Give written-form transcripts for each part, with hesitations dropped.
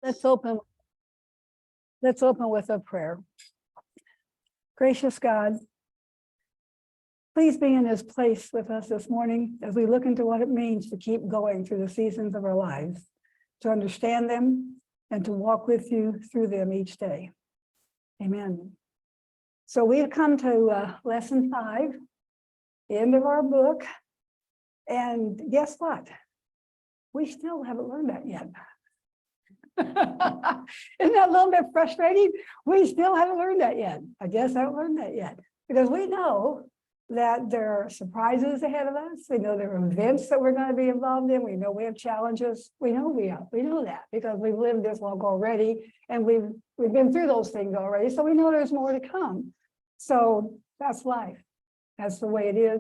Let's open. Let's open with a prayer. Gracious God, please be in this place with us this morning as we look into what it means to keep going through the seasons of our lives, to understand them and to walk with you through them each day. Amen. So we've come to lesson 5, the end of our book. And guess what? We still haven't learned that yet. Isn't that a little bit frustrating? We still haven't learned that yet. I guess I haven't learned that yet. Because we know that there are surprises ahead of us. We know there are events that we're going to be involved in. We know we have challenges. We know that because we've lived this long already and we've been through those things already. So we know there's more to come. So that's life. That's the way it is.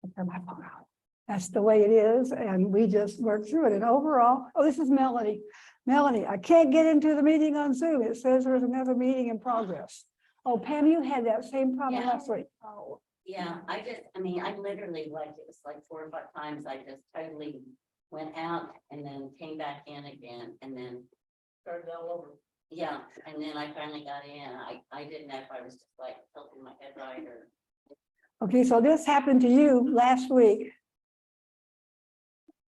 I'll turn my phone out. That's the way it is. And we just work through it. And overall, oh, this is Melanie. Melanie, I can't get into the meeting on Zoom. It says there's another meeting in progress. Oh, Pam, you had that same problem last week. Oh, yeah, I literally it was like 4 or 5 times. I just totally went out and then came back in again and then started all over. Yeah, and then I finally got in. I didn't know if I was just like tilting my head right or. Okay, so this happened to you last week.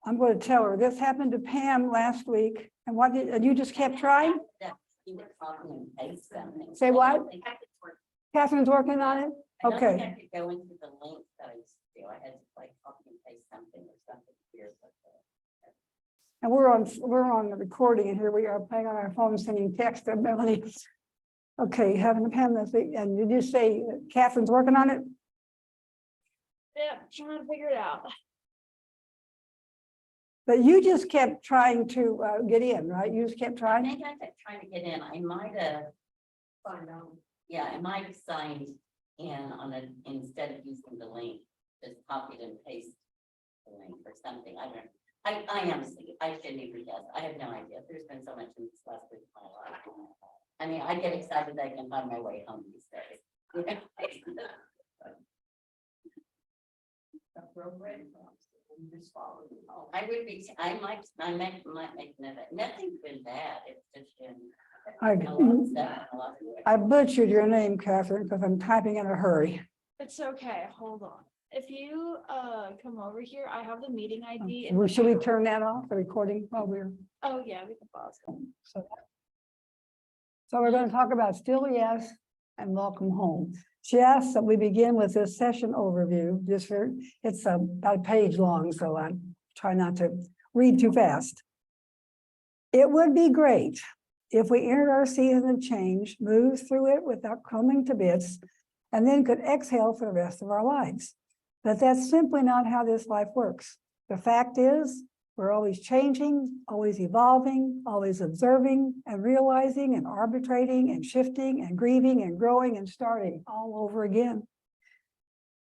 I'm going to tell her this happened to Pam last week. And you just kept trying? You were copying and paste something. Say what? Catherine's working on it? I don't Okay. think I could go into the link that I used to do. I had to like copy and paste something or something weird like that. And we're on the recording, and here we are playing on our phone, sending text to Melanie. Okay, having a Pam this week, and did you say Catherine's working on it? Yeah, trying to figure it out. But you just kept trying to get in, right? You just kept I trying? think I kept trying to get in. I might have. Yeah, I might have signed in on it instead of using the link, just copied and pasted the link or something. I don't know. I honestly, I shouldn't even guess. I have no idea. There's been so much in this last week of my life. I mean, I get excited that I can find my way home these days. You know? I would be, I might make nothing's been bad. It's just been. I butchered your name, Catherine, because I'm typing in a hurry. It's okay, hold on. If you come over here, I have the meeting ID. Well, should we turn that off, the recording while we're? Oh, yeah, we can pause. So we're going to talk about Still Yes and Welcome Home. She asked that we begin with this session overview. It's about a page long, so I try not to read too fast. It would be great if we entered our season of change, moved through it without crumbling to bits, and then could exhale for the rest of our lives. But that's simply not how this life works. The fact is, we're always changing, always evolving, always observing and realizing and arbitrating and shifting and grieving and growing and starting all over again.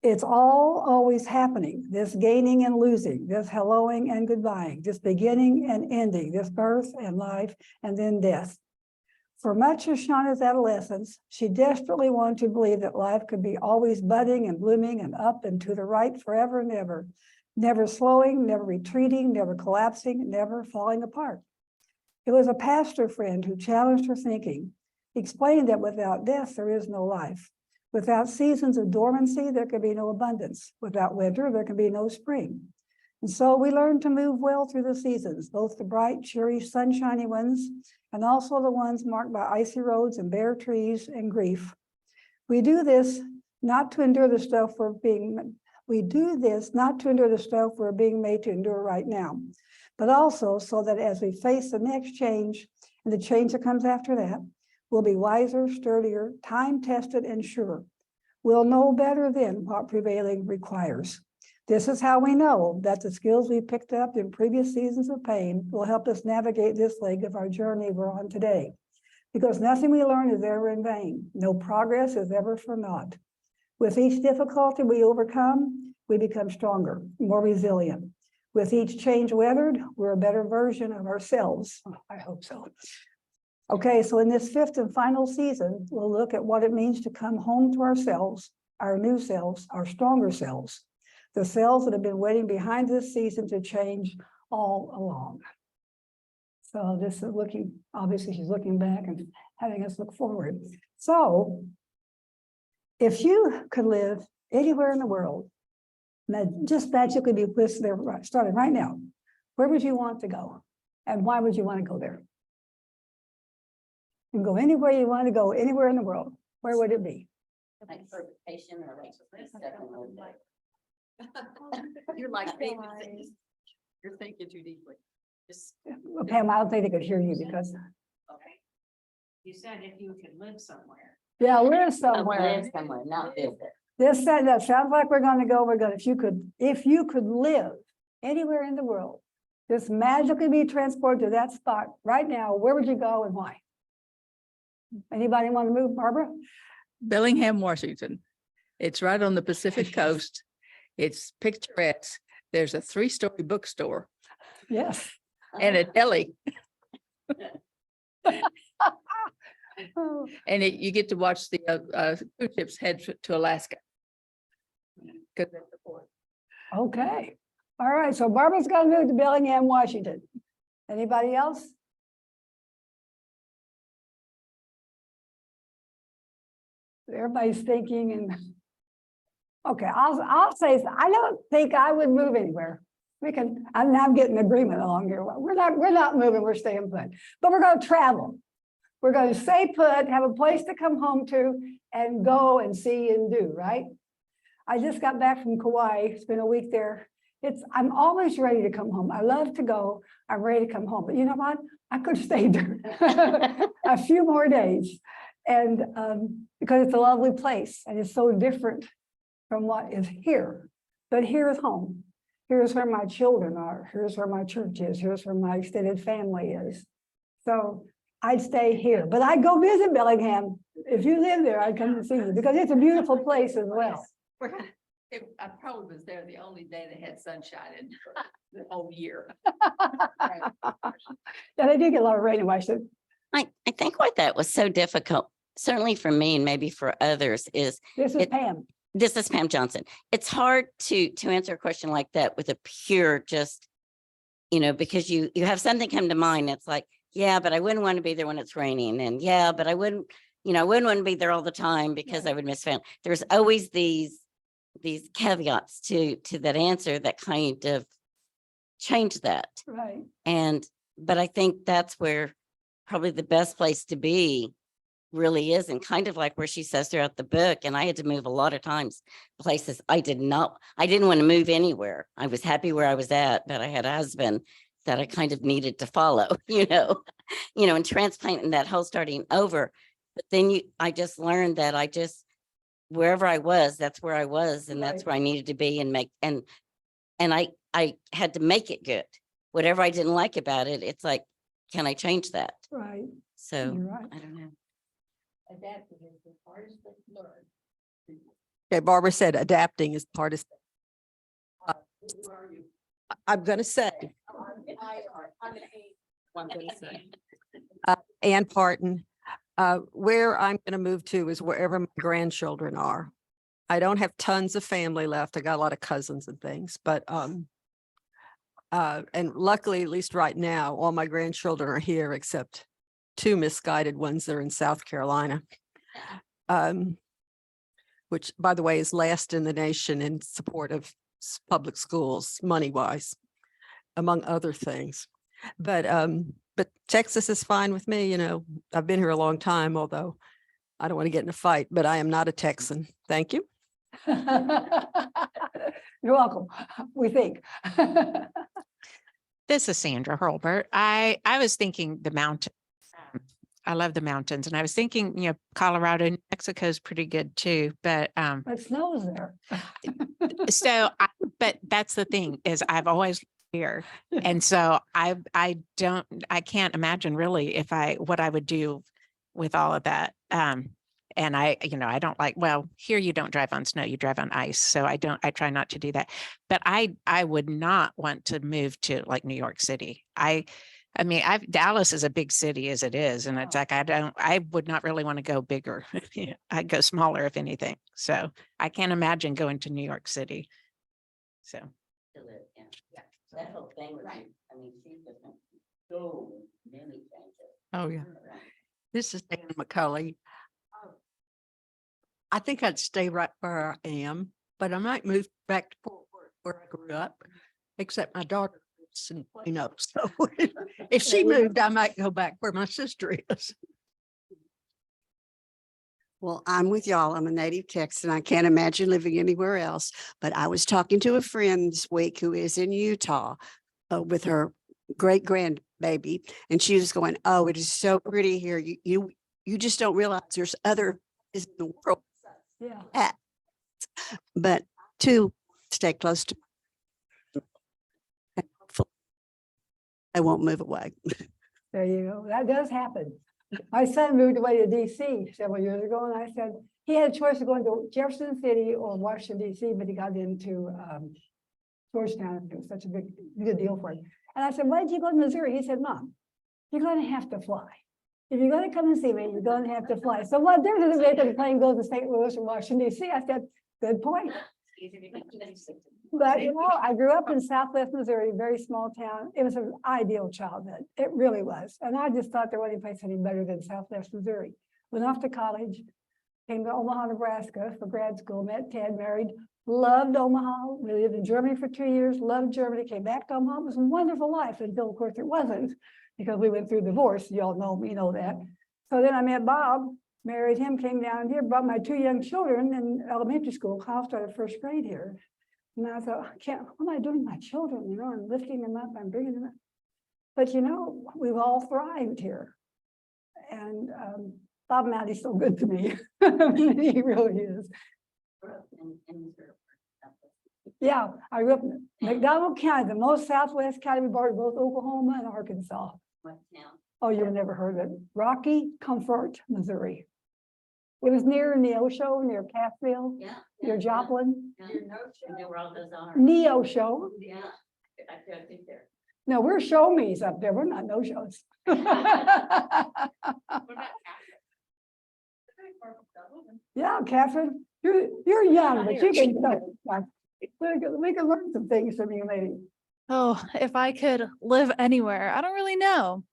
It's all always happening, this gaining and losing, this helloing and goodbying, this beginning and ending, this birth and life and then death. For much of Shauna's adolescence, she desperately wanted to believe that life could be always budding and blooming and up and to the right forever and ever. Never slowing, never retreating, never collapsing, never falling apart. It was a pastor friend who challenged her thinking, explaining that without death, there is no life. Without seasons of dormancy, there can be no abundance. Without winter, there can be no spring. And so we learn to move well through the seasons, both the bright, cheery, sunshiny ones, and also the ones marked by icy roads and bare trees and grief. We do this not to endure the stuff we're being made to endure right now, but also so that as we face the next change and the change that comes after that, we'll be wiser, sturdier, time-tested, and sure. We'll know better then what prevailing requires. This is how we know that the skills we picked up in previous seasons of pain will help us navigate this leg of our journey we're on today. Because nothing we learn is ever in vain. No progress is ever for naught. With each difficulty we overcome, we become stronger, more resilient. With each change weathered, we're a better version of ourselves. I hope so. Okay, so in this 5th and final season, we'll look at what it means to come home to ourselves, our new selves, our stronger selves, the selves that have been waiting behind this season to change all along. So this is looking, obviously she's looking back and having us look forward. So if you could live anywhere in the world, just magically be listed there, starting right now, where would you want to go? And why would you want to go there? You can go anywhere you want to go, anywhere in the world. Where would it be? Like for vacation or like. You're like, David baby, you're thinking too deeply. Just, Well, Pam, I don't think they could hear you because, okay. You said if you could live somewhere. yeah, we're Live somewhere. somewhere, not visit. That sounds like we're gonna go, if you could live anywhere in the world, just magically be transported to that spot right now, where would you go and why? Anybody want to move, Barbara? Bellingham, Washington. It's right on the Pacific coast. It's picturesque. There's a 3-story bookstore Yes. and a deli, Oh, and you get to watch the cruise ships head to Alaska. 'Cause that's the port. okay. All right, so Barbara's gonna move to Bellingham, Washington. Anybody else? Everybody's thinking and. Okay, I'll say, I don't think I would move anywhere. I'm getting agreement along here. We're not moving, we're staying put, but we're gonna travel. We're gonna stay put, have a place to come home to and go and see and do, right? I just got back from Kauai, spent a week there. I'm always ready to come home. I love to go, I'm ready to come home, but you know what? I could have stayed there a few more days. And because it's a lovely place and it's so different from what is here, but here is home. Here's where my children are. Here's where my church is. Here's where my extended family is. So I'd stay here, but I'd go visit Bellingham. If you live there, I'd come to see you because it's a beautiful place as well. I probably was there the only day that had sunshine in the whole year. Yeah, they do get a lot of rain in Washington. I think what that was so difficult, certainly for me and maybe for others, is This is Pam. this is Pam Johnson. It's hard to answer a question like that with a pure just, because you have something come to mind. It's like, yeah, but I wouldn't want to be there when it's raining. And yeah, but I wouldn't want to be there all the time because I would miss family. There's always these caveats to that answer that kind of change that. Right. But I think that's where probably the best place to be really is, and kind of like where she says throughout the book. And I had to move a lot of times, places I didn't want to move anywhere. I was happy where I was at, but I had a husband that I kind of needed to follow, and transplanting that whole starting over. But then I just learned that wherever I was, that's where I was, and that's Right. where I needed to be and I had to make it good. Whatever I didn't like about it, it's like, can I change that? Right. So You're right. I don't know. Adapting is the hardest thing to learn. Okay, Barbara said adapting is part of. Who are you? I'm gonna say, I'm gonna say. Ann Parton, where I'm gonna move to is wherever my grandchildren are. I don't have tons of family left. I got a lot of cousins and things, but and luckily, at least right now, all my grandchildren are here except 2 misguided ones that are in South Carolina. Which, by the way, is last in the nation in support of public schools, money-wise, among other things. But Texas is fine with me. I've been here a long time, although I don't want to get in a fight, but I am not a Texan. Thank you. You're welcome, we think. This is Sandra Hurlbert. I was thinking the mountain. I love the mountains, and I was thinking, Colorado, New Mexico is pretty good too. But It snows there. but that's the thing is I've always lived here, and so I can't imagine really what I would do with all of that. And I don't like, well, here you don't drive on snow, you drive on ice. So I try not to do that. But I would not want to move to like New York City. I mean, Dallas is a big city as it is. And it's like, I would not really want to go bigger. I'd go smaller if anything. So I can't imagine going to New York City. So. To live, yeah. That whole thing, right? I mean, she's different. so many changes. Oh, yeah. This is Dan McCulley. I think I'd stay right where I am, but I might move back to Fort Worth where I grew up, except my daughter lives in Plano. So if she moved, I might go back where my sister is. Well, I'm with y'all. I'm a native Texan. I can't imagine living anywhere else. But I was talking to a friend this week who is in Utah with her great grandbaby, and she was going, "Oh, it is so pretty here. You just don't realize there's other places in the world." Yeah. But to stay close to, and hopefully I won't move away. There you go. That does happen. My son moved away to DC several years ago, and I said, he had a choice of going to Jefferson City or Washington DC, but he got into Georgetown. It was such a good deal for him. And I said, why did you go to Missouri? He said, Mom, you're going to have to fly. If you're going to come and see me, you're going to have to fly. So what difference does it make if the plane goes to St. Louis or Washington DC? I said, good point. But you know, I grew up in Southwest Missouri, a very small town. It was an ideal childhood. It really was. And I just thought there wasn't any place any better than Southwest Missouri. Went off to college, came to Omaha, Nebraska for grad school, met Ted, married, loved Omaha. We lived in Germany for 2 years, loved Germany, came back to Omaha. It was a wonderful life until, of course, it wasn't, because we went through divorce. You all know me, know that. So then I met Bob, married him, came down here, brought my 2 young children in elementary school. Kyle started first grade here. And I thought, what am I doing with my children? You know, I'm lifting them up, I'm bringing them up. But you know, we've all thrived here. And Bob Matty's so good to me. He really is. Yeah, I grew up in McDonald County, the most southwest county. We bordered both Oklahoma and Arkansas. What town? Oh, you've never heard of it. Rocky Comfort, Missouri. It was near Neosho, near Cassville, Yeah. near Joplin. Yeah. You know where all those are. Neosho. Yeah. I think there. No, we're show me's up there. We're not no shows. Yeah, Catherine, you're young, but you can we can learn some things from you, lady. Oh, if I could live anywhere, I don't really know.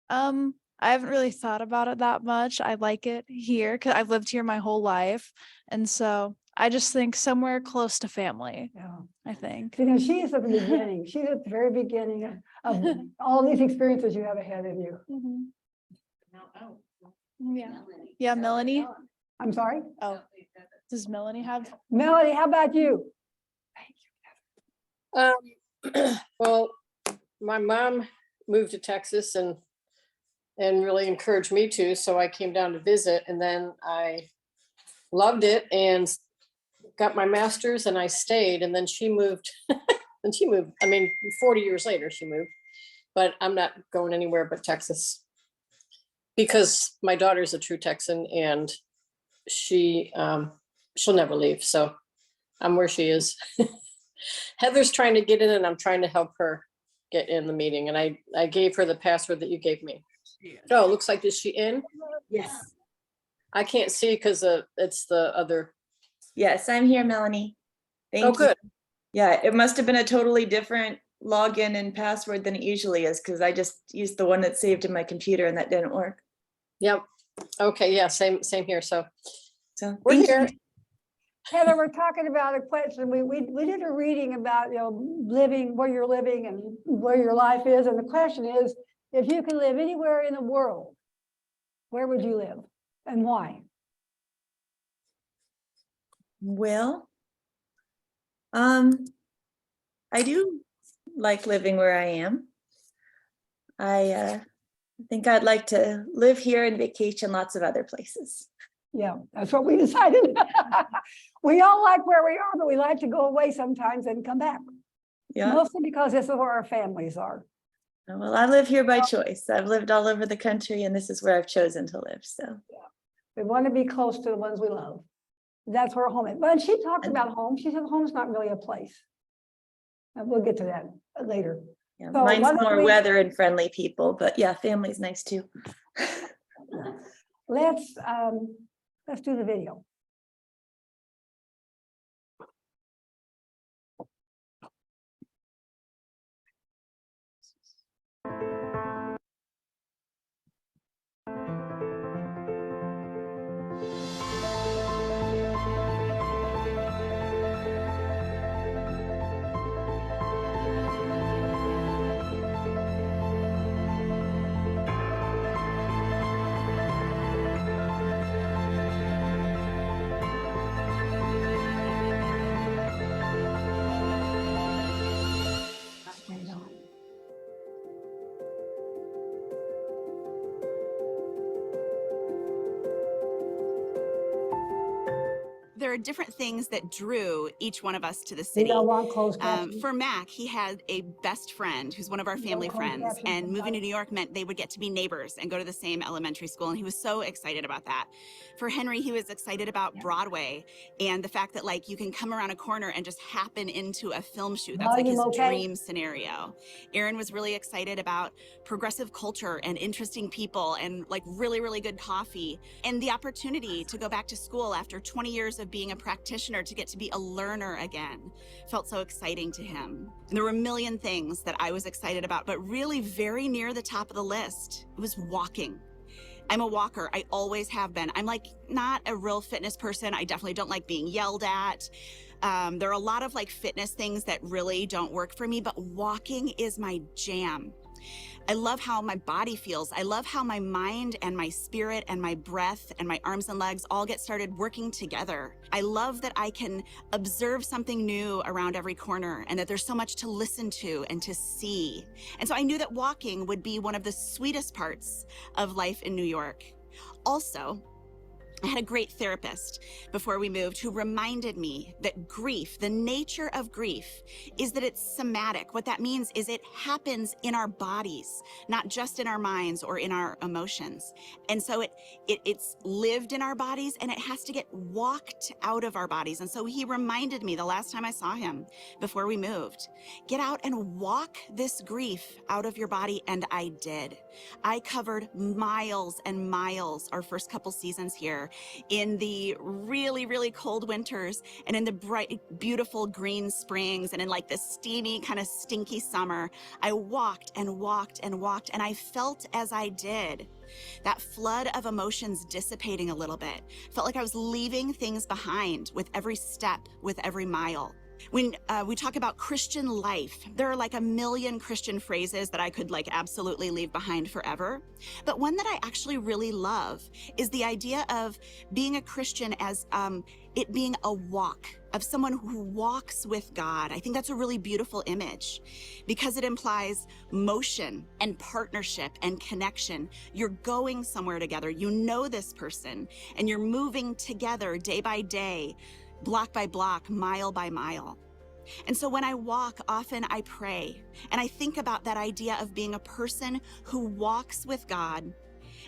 I haven't really thought about it that much. I like it here because I've lived here my whole life. And so I just think somewhere close to family, Yeah. I think. You know, she is at the beginning. She's at the very beginning of all these experiences you have ahead of you. Mhm. No, Yeah. Melanie. Yeah, Melanie. I'm sorry, Oh, does Melanie have? Melody, how about you? Well, my mom moved to Texas and really encouraged me to, so I came down to visit, and then I loved it and got my master's, and I stayed, and then she moved. And she moved, I mean, 40 years later she moved, but I'm not going anywhere but Texas because my daughter's a true Texan, and she'll never leave, so I'm where she is. Heather's trying to get in, and I'm trying to help her get in the meeting, and I gave her the password that you gave me. Oh, it looks like, is she in? Yes, I can't see because it's the other. yes, I'm here, Melanie. Thank Oh, you. good. Yeah, it must have been a totally different login and password than it usually is, because I just used the one that's saved in my computer and that didn't work. Yep. Okay, yeah, same here. So So we're thank you. here. Heather, we're talking about a question. We did a reading about, you know, living where you're living and where your life is. And the question is, if you could live anywhere in the world, where would you live and why? Well, I do like living where I am. I think I'd like to live here and vacation lots of other places. Yeah, that's what we decided. We all like where we are, but we like to go away sometimes and come back. Yeah. Mostly because this is where our families are. Well, I live here by choice. I've lived all over the country, and this is where I've chosen to live. So We want to be close to the ones we love. That's where home is. But she talked about home. She said home's not really a place. And we'll get to that later. yeah, So mine's why don't more we- weather and friendly people, but yeah, family's nice too. Let's do the video. are different things that drew each one of us to the You city. don't want closed captions? For Mac, he had a best friend who's one of our No family closed friends, captions and for moving to Mike? New York meant they would get to be neighbors and go to the same elementary school, and he was so excited about that. For Henry, he was excited about Broadway and the fact that like you can come around a corner and just happen into a film shoot. That's like his Volume okay? dream scenario. Aaron was really excited about progressive culture and interesting people and like really, really good coffee, and the opportunity to go back to school after 20 years of being a practitioner to get to be a learner again felt so exciting to him. And there were a million things that I was excited about, but really very near the top of the list was walking. I'm a walker. I always have been. I'm like not a real fitness person. I definitely don't like being yelled at. There are a lot of like fitness things that really don't work for me, but walking is my jam. I love how my body feels. I love how my mind and my spirit and my breath and my arms and legs all get started working together. I love that I can observe something new around every corner and that there's so much to listen to and to see. And so I knew that walking would be one of the sweetest parts of life in New York. Also, I had a great therapist before we moved who reminded me that grief, the nature of grief, is that it's somatic. What that means is it happens in our bodies, not just in our minds or in our emotions. And so it's lived in our bodies and it has to get walked out of our bodies. And so he reminded me the last time I saw him before we moved, get out and walk this grief out of your body. And I did. I covered miles and miles our first couple seasons here in the really, really cold winters and in the bright, beautiful green springs and in like the steamy, kind of stinky summer. I walked and walked and walked, and I felt as I did that flood of emotions dissipating a little bit. Felt like I was leaving things behind with every step, with every mile. When we talk about Christian life, there are like a million Christian phrases that I could like absolutely leave behind forever. But one that I actually really love is the idea of being a Christian as it being a walk, of someone who walks with God. I think that's a really beautiful image because it implies motion and partnership and connection. You're going somewhere together. You know this person and you're moving together day by day, block by block, mile by mile. And so when I walk, often I pray and I think about that idea of being a person who walks with God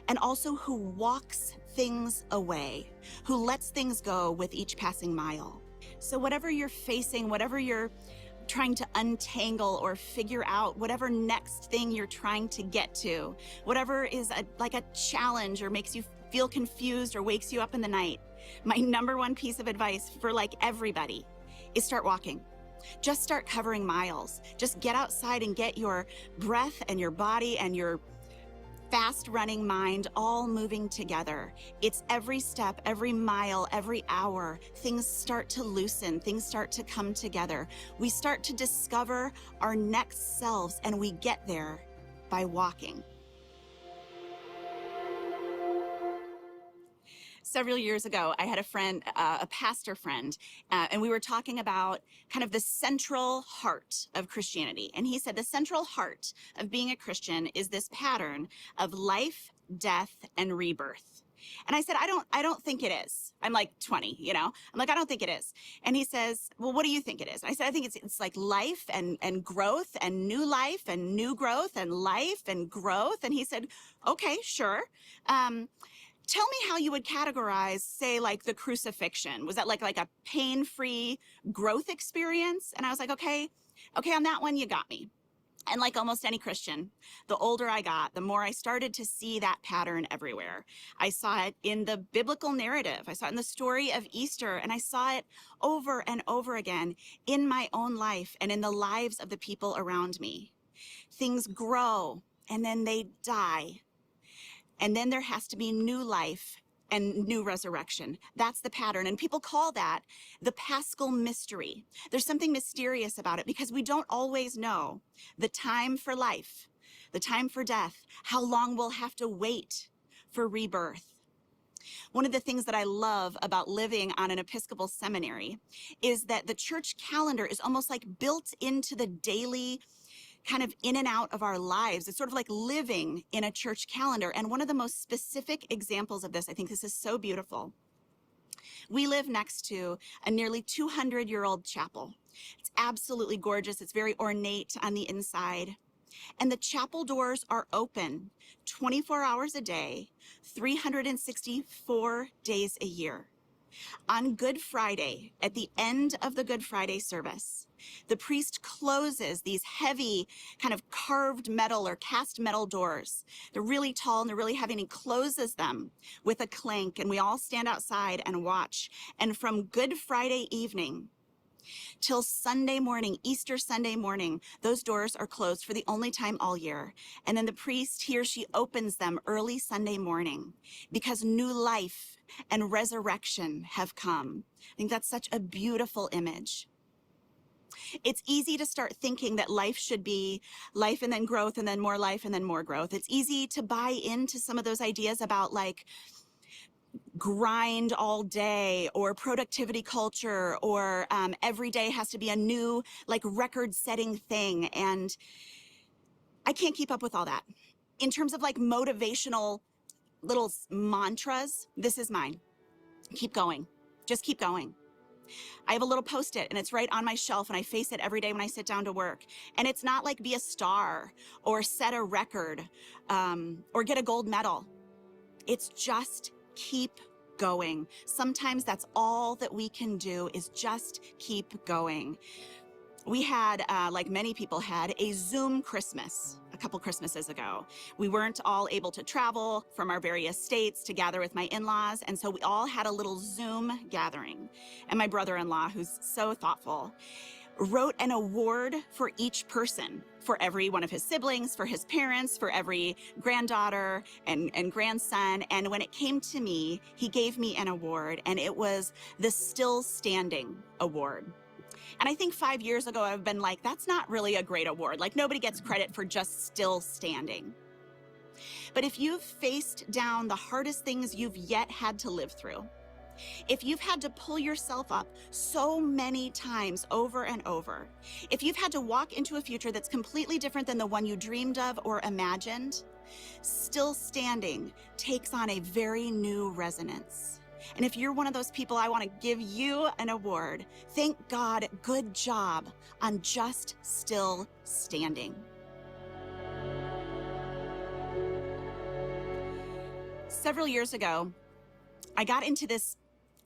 and also who walks things away, who lets things go with each passing mile. So whatever you're facing, whatever you're trying to untangle or figure out, whatever next thing you're trying to get to, whatever is like a challenge or makes you feel confused or wakes you up in the night, my number one piece of advice for like everybody is start walking. Just start covering miles. Just get outside and get your breath and your body and your fast running mind all moving together. It's every step, every mile, every hour, things start to loosen, things start to come together. We start to discover our next selves, and we get there by walking. Several years ago, I had a friend, a pastor friend, and we were talking about kind of the central heart of Christianity. And he said the central heart of being a Christian is this pattern of life, death, and rebirth. And I said, I don't think it is. I'm like 20, you know, I'm like, I don't think it is. And he says, well, what do you think it is? And I said, I think it's like life and growth and new life and new growth and life and growth. And he said, okay, sure. Tell me how you would categorize, say, like the crucifixion. Was that like a pain-free growth experience? And I was like, okay, on that one, you got me. And like almost any Christian, the older I got, the more I started to see that pattern everywhere. I saw it in the biblical narrative. I saw it in the story of Easter, and I saw it over and over again in my own life and in the lives of the people around me. Things grow, and then they die. And then there has to be new life and new resurrection. That's the pattern. And people call that the Paschal mystery. There's something mysterious about it because we don't always know the time for life, the time for death, how long we'll have to wait for rebirth. One of the things that I love about living on an Episcopal seminary is that the church calendar is almost like built into the daily kind of in and out of our lives. It's sort of like living in a church calendar. And one of the most specific examples of this, I think this is so beautiful. We live next to a nearly 200-year-old chapel. It's absolutely gorgeous. It's very ornate on the inside. And the chapel doors are open 24 hours a day, 364 days a year. On Good Friday, at the end of the Good Friday service, the priest closes these heavy kind of carved metal or cast metal doors. They're really tall and they're really heavy, and he closes them with a clank, and we all stand outside and watch. And from Good Friday evening till Sunday morning, Easter Sunday morning, those doors are closed for the only time all year. And then the priest, he or she, opens them early Sunday morning because new life and resurrection have come. I think that's such a beautiful image. It's easy to start thinking that life should be life and then growth and then more life and then more growth. It's easy to buy into some of those ideas about like grind all day or productivity culture or every day has to be a new like record-setting thing. And I can't keep up with all that. In terms of like motivational little mantras, this is mine. Keep going. Just keep going. I have a little Post-it and it's right on my shelf and I face it every day when I sit down to work. And it's not like be a star or set a record or get a gold medal. It's just keep going. Sometimes that's all that we can do is just keep going. We had, like many people had, a Zoom Christmas a couple Christmases ago. We weren't all able to travel from our various states to gather with my in-laws, and so we all had a little Zoom gathering. And my brother-in-law, who's so thoughtful, wrote an award for each person, for every one of his siblings, for his parents, for every granddaughter and grandson. And when it came to me, he gave me an award, and it was the Still Standing Award. And I think 5 years ago, I've been like, that's not really a great award. Like, nobody gets credit for just still standing. But if you've faced down the hardest things you've yet had to live through, if you've had to pull yourself up so many times over and over, if you've had to walk into a future that's completely different than the one you dreamed of or imagined, still standing takes on a very new resonance. And if you're one of those people, I want to give you an award. Thank God, good job on just still standing. Several years ago, I got into this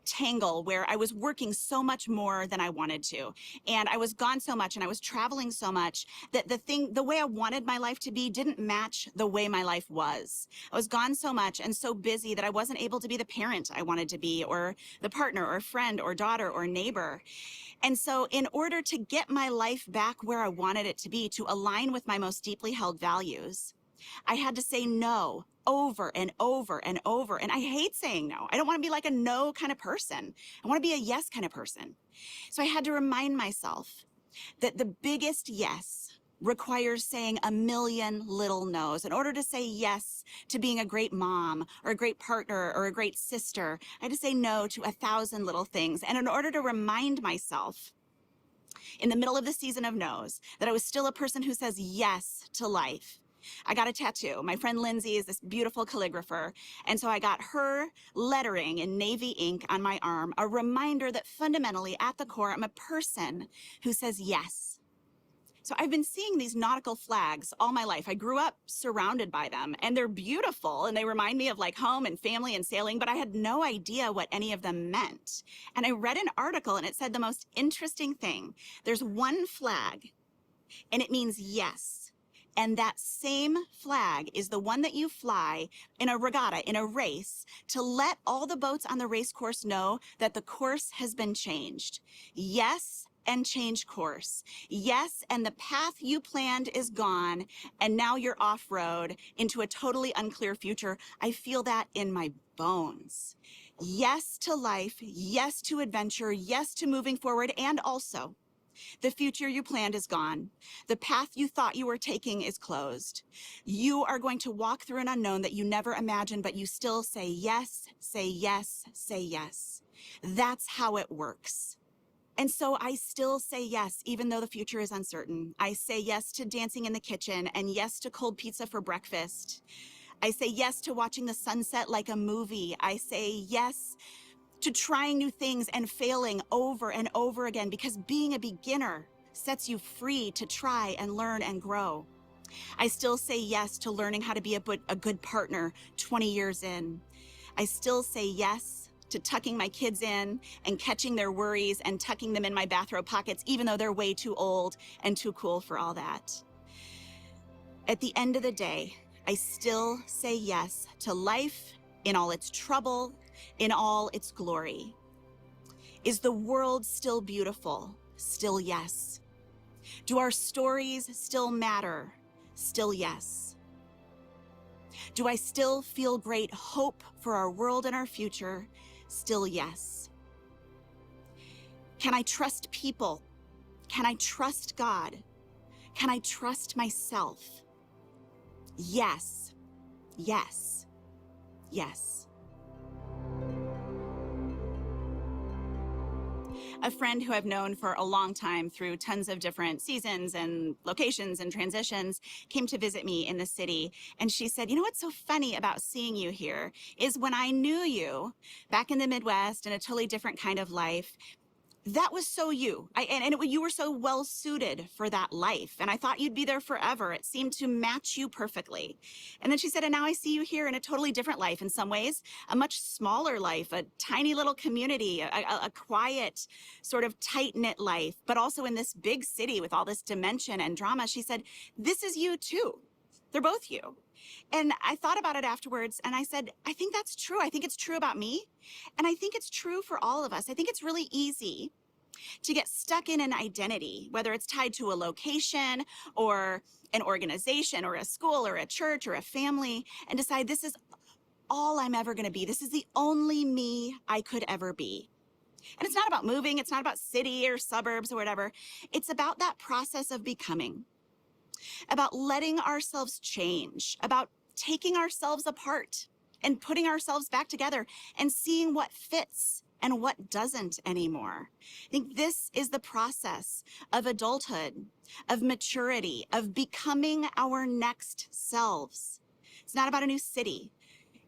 tangle where I was working so much more than I wanted to. And I was gone so much and I was traveling so much that the way I wanted my life to be didn't match the way my life was. I was gone so much and so busy that I wasn't able to be the parent I wanted to be, or the partner or friend or daughter or neighbor. And so in order to get my life back where I wanted it to be, to align with my most deeply held values, I had to say no over and over and over. And I hate saying no. I don't want to be like a no kind of person. I want to be a yes kind of person. So I had to remind myself that the biggest yes requires saying a million little no's. In order to say yes to being a great mom or a great partner or a great sister, I had to say no to 1,000 little things. And in order to remind myself in the middle of the season of no's that I was still a person who says yes to life, I got a tattoo. My friend Lindsay is this beautiful calligrapher. And so I got her lettering in navy ink on my arm, a reminder that fundamentally at the core, I'm a person who says yes. So I've been seeing these nautical flags all my life. I grew up surrounded by them and they're beautiful and they remind me of like home and family and sailing, but I had no idea what any of them meant. And I read an article and it said the most interesting thing. There's one flag and it means yes. And that same flag is the one that you fly in a regatta, in a race, to let all the boats on the race course know that the course has been changed. Yes, and change course. Yes, and the path you planned is gone, and now you're off-road into a totally unclear future. I feel that in my bones. Yes to life, yes to adventure, yes to moving forward, and also the future you planned is gone. The path you thought you were taking is closed. You are going to walk through an unknown that you never imagined, but you still say yes, say yes, say yes. That's how it works. And so I still say yes, even though the future is uncertain. I say yes to dancing in the kitchen and yes to cold pizza for breakfast. I say yes to watching the sunset like a movie. I say yes to trying new things and failing over and over again, because being a beginner sets you free to try and learn and grow. I still say yes to learning how to be a good partner 20 years in. I still say yes to tucking my kids in and catching their worries and tucking them in my bathrobe pockets, even though they're way too old and too cool for all that. At the end of the day, I still say yes to life in all its trouble, in all its glory. Is the world still beautiful? Still yes. Do our stories still matter? Still yes. Do I still feel great hope for our world and our future? Still yes. Can I trust people? Can I trust God? Can I trust myself? Yes, yes, yes. A friend who I've known for a long time through tons of different seasons and locations and transitions came to visit me in the city. And she said, you know what's so funny about seeing you here is when I knew you back in the Midwest in a totally different kind of life, that was so you. You were so well suited for that life. And I thought you'd be there forever. It seemed to match you perfectly. And then she said, and now I see you here in a totally different life. In some ways, a much smaller life, a tiny little community, a quiet, sort of tight-knit life, but also in this big city with all this dimension and drama. She said, this is you too. They're both you. And I thought about it afterwards and I said, I think that's true. I think it's true about me. And I think it's true for all of us. I think it's really easy to get stuck in an identity, whether it's tied to a location or an organization or a school or a church or a family, and decide this is all I'm ever going to be. This is the only me I could ever be. And it's not about moving. It's not about city or suburbs or whatever. It's about that process of becoming, about letting ourselves change, about taking ourselves apart and putting ourselves back together and seeing what fits and what doesn't anymore. I think this is the process of adulthood, of maturity, of becoming our next selves. It's not about a new city.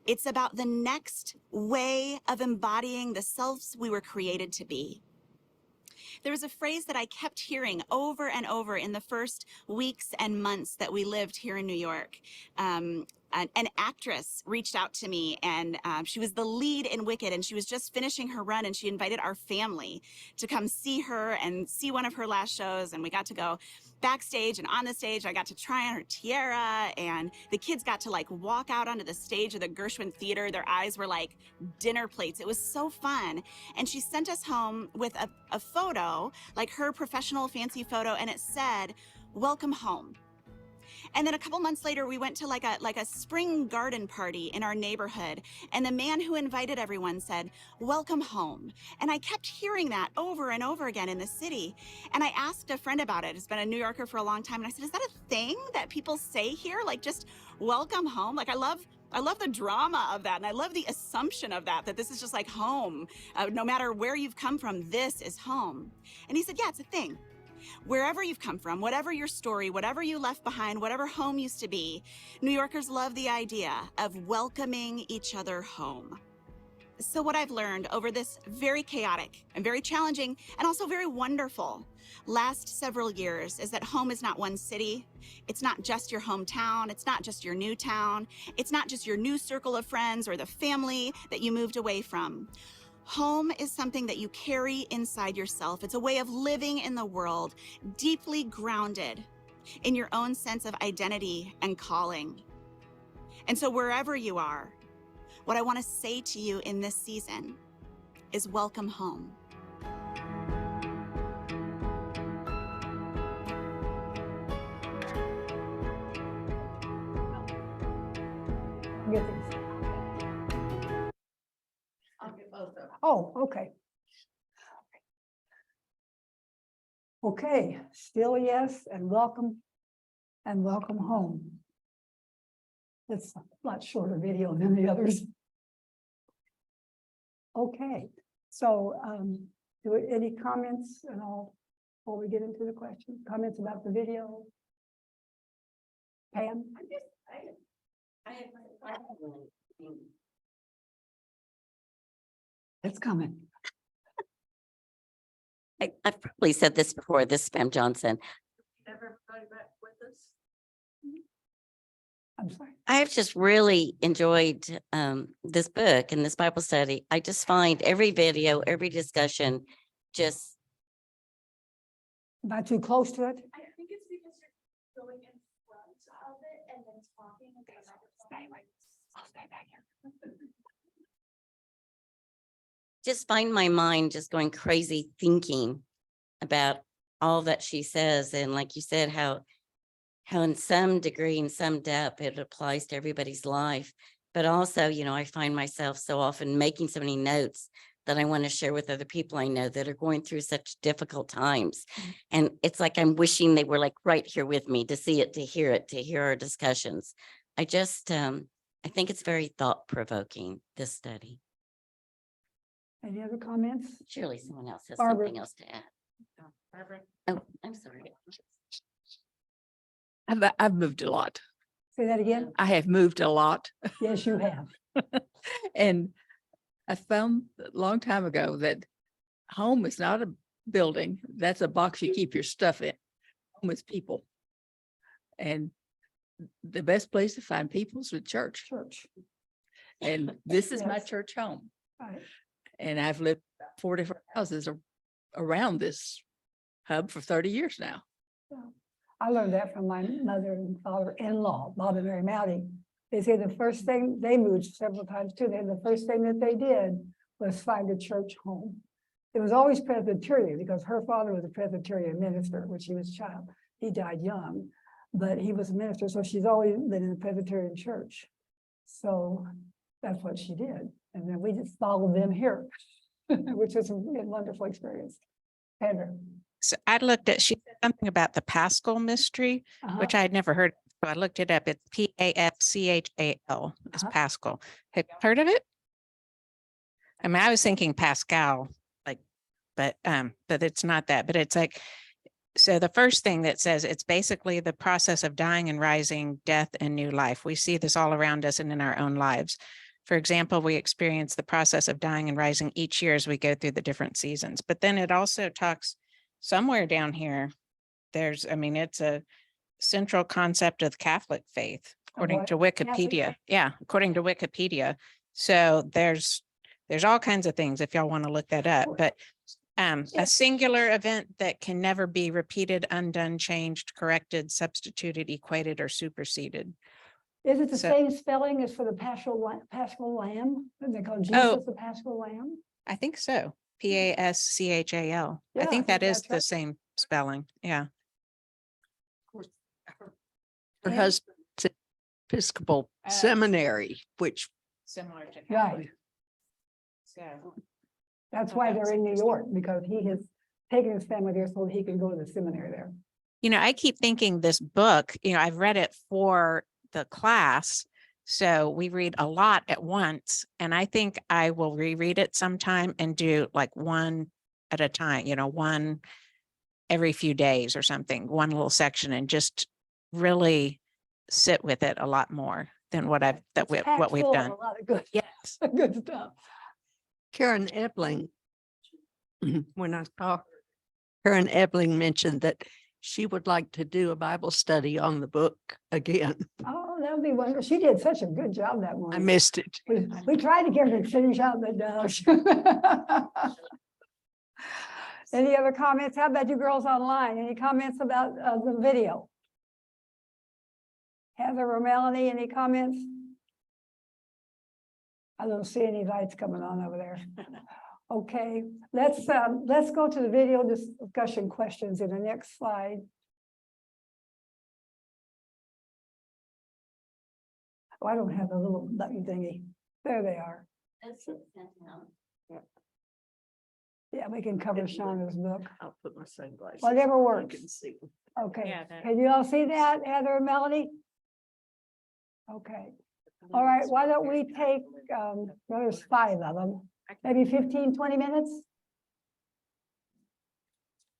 It's about the next way of embodying the selves we were created to be. There was a phrase that I kept hearing over and over in the first weeks and months that we lived here in New York. An actress reached out to me and she was the lead in Wicked and she was just finishing her run and she invited our family to come see her and see one of her last shows, and we got to go backstage, and on the stage I got to try on her tiara and the kids got to like walk out onto the stage of the Gershwin Theater. Their eyes were like dinner plates. It was so fun. And she sent us home with a photo, like her professional fancy photo, and it said, "Welcome home." And then a couple months later, we went to like a spring garden party in our neighborhood. And the man who invited everyone said, "Welcome home." And I kept hearing that over and over again in the city. And I asked a friend about it. It's been a New Yorker for a long time. And I said, is that a thing that people say here? Like just welcome home? Like I love the drama of that. And I love the assumption of that this is just like home. No matter where you've come from, this is home. And he said, yeah, it's a thing. Wherever you've come from, whatever your story, whatever you left behind, whatever home used to be, New Yorkers love the idea of welcoming each other home. So what I've learned over this very chaotic and very challenging and also very wonderful last several years is that home is not one city. It's not just your hometown. It's not just your new town. It's not just your new circle of friends or the family that you moved away from. Home is something that you carry inside yourself. It's a way of living in the world, deeply grounded in your own sense of identity and calling. And so wherever you are, what I want to say to you in this season is welcome home. Get these. I'll get both of them. Oh, okay. Okay, still yes, and welcome home. It's a lot shorter video than the others. Okay, so any comments and all before we get into the question? Comments about the video? Pam? I have It's coming. I've probably said this before, this is Pam Johnson. I'm sorry. I've just really enjoyed this book and this Bible study. I just find every video, every discussion, just Not too close to it? I think it's because you're going in front of it and then talking. I'll stay back here. just find my mind just going crazy thinking about all that she says. And like you said, how in some degree, in some depth, it applies to everybody's life. But also, you know, I find myself so often making so many notes that I want to share with other people I know that are going through such difficult times. And it's like I'm wishing they were like right here with me to see it, to hear our discussions. I just, I think it's very thought provoking, this study. Any other comments? Surely someone else has Barbara. something else to add. Oh, I'm sorry. I've moved a lot. Say that again? I have moved a lot. Yes, you have. And I found a long time ago that home is not a building. That's a box you keep your stuff in. Home is people. And the best place to find people is with church. Church. And this is my Yes. church home. Right. And I've lived 4 different houses around this hub for 30 years now. I learned that from my mother and father-in-law, Bob and Mary Mowdy. They say the first thing, they moved several times too, and the first thing that they did was find a church home. It was always Presbyterian because her father was a Presbyterian minister when she was a child. He died young, but he was a minister, so she's always been in a Presbyterian church. So that's what she did. And then we just followed them here, which was a wonderful experience. Heather. So I looked at, she said something about the Paschal mystery, which I had never heard. So I looked it up. It's Paschal is Uh-huh. Paschal. Have you heard of it? I mean, I was thinking Pascal, like, but it's not that, but it's like, so the first thing that says it's basically the process of dying and rising, death and new life. We see this all around us and in our own lives. For example, we experience the process of dying and rising each year as we go through the different seasons. But then it also talks somewhere down here, there's, I mean, it's a central concept of Catholic faith, according what? to Wikipedia. Catholic? Yeah, according to Wikipedia. So there's all kinds of things if y'all want to look that up, but a singular event that can never be repeated, undone, changed, corrected, substituted, equated, or superseded. Is it the So- same spelling as for the Paschal Lamb? And they call Jesus Oh. the Paschal Lamb? I think so. Paschal. Yeah, I I think that think is that's the right. same spelling. Yeah. Her Yeah. husband's at Episcopal Seminary, which Similar to. Right. So. That's Oh, why that's they're in New interesting. York, because he has taken his family there so he can go to the seminary there. You know, I keep thinking this book, you know, I've read it for the class. So we read a lot at once, and I think I will reread it sometime and do like one at a time, you know, one every few days or something, one little section, and just really sit with it a lot more than what It's what packed we've full of done. A lot of good, Yes. good stuff. Karen Ebling, when I saw her, Karen Ebling mentioned that she would like to do a Bible study on the book again. Oh, that would be wonderful. She did such a good job that I morning. missed it. We tried to get her to finish out, but no. Any other comments? How about you girls online? Any comments about the video? Heather or Melanie, any comments? I don't see any lights coming on over there. Okay, let's go to the video discussion questions in the next slide. Oh, I don't have the little button thingy. There they are. That's it, that's now. Yeah, we can cover Shauna's book. I'll put my sunglasses. Whatever on, you works. can see. Okay, Yeah, that- can you all see that, Heather and Melanie? Okay, all right, why don't we take, well, there's 5 of them, maybe 15, 20 minutes?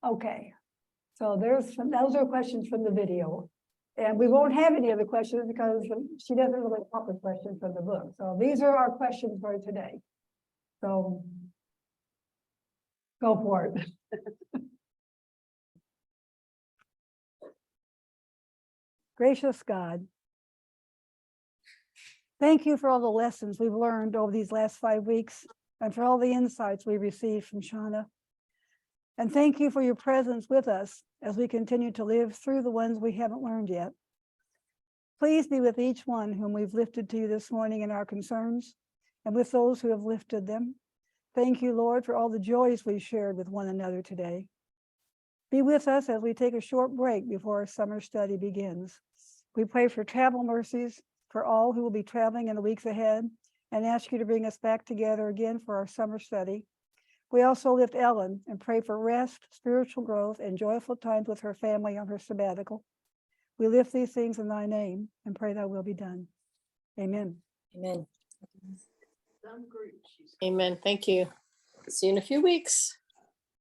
Okay, so those are questions from the video. And we won't have any other questions because she doesn't really pop the questions from the book. So these are our questions for today. So Go for it. Gracious God, thank you for all the lessons we've learned over these last 5 weeks and for all the insights we received from Shauna. And thank you for your presence with us as we continue to live through the ones we haven't learned yet. Please be with each one whom we've lifted to you this morning in our concerns and with those who have lifted them. Thank you, Lord, for all the joys we shared with one another today. Be with us as we take a short break before our summer study begins. We pray for travel mercies for all who will be traveling in the weeks ahead and ask you to bring us back together again for our summer study. We also lift Ellen and pray for rest, spiritual growth, and joyful times with her family on her sabbatical. We lift these things in thy name and pray thy will be done. Amen. Amen. Amen. Thank you. See you in a few weeks.